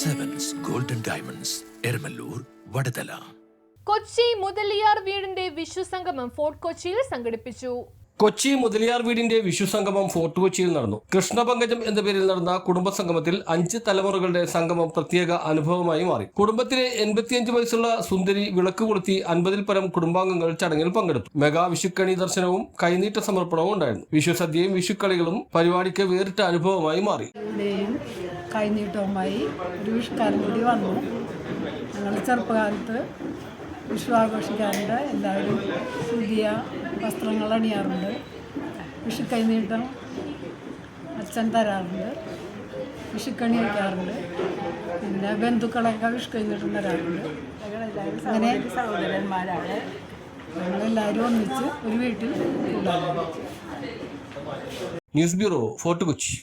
Sevens Golden Diamonds, Ermalur, Vadadala. Kochi Mudaliar വീടിന്റെ വിഷുസംഗമം fort കൊച്ചിയിൽ സംഘടിപ്പിച്ചു. കൊച്ചി മുതലിയാർ വീടിന്റെ വിഷുസംഗമം ഫോർട്ട് കൊച്ചിയിൽ നടന്നു. കൃഷ്ണപങ്കജം എന്ന പേരിൽ നടന്ന കുടുംബസംഗമത്തിൽ 5 തലമുറകളുടെ സംഗമം പ്രത്യേക അനുഭവമായി മാറി. കുടുംബത്തിലെ 85 വയസ്സുള്ള സുന്ദരി വിളക്ക് കൊളുത്തി 50-ൽ പരം കുടുംബാംഗങ്ങൾ ചടങ്ങിൽ പങ്കെടുത്തു. മെഗാ വിഷുക്കണി ദർശനവും കൈനീട്ട സമർപ്പണവും ഉണ്ടായിരുന്നു. വിഷുസദ്യയും വിഷുക്കളികളും പരിപാടിക്ക് വേറിട്ട അനുഭവമായി മാറി. കൈനീട്ടവുമായി ഒരു വിഷുക്കാലം കൂടി വന്നു. ഞങ്ങൾ ചെറുപ്പകാലത്ത് വിഷു ആഘോഷിക്കാറുണ്ട്. എല്ലാവരും പുതിയ വസ്ത്രങ്ങൾ അണിയാറുണ്ട്. വിഷു കൈനീട്ടം അച്ഛൻ തരാറുണ്ട്. വിഷുക്കണി വയ്ക്കാറുണ്ട്. പിന്നെ ബന്ധുക്കളൊക്കെ വിഷു കൈനീട്ടം തരാറുണ്ട്. അങ്ങനെ സഹോദരന്മാരാണ് ഞങ്ങളെല്ലാവരും ഒന്നിച്ച് ഒരു വീട്ടിൽ കൂടാറുണ്ട്. News bureau, Fort Kochi.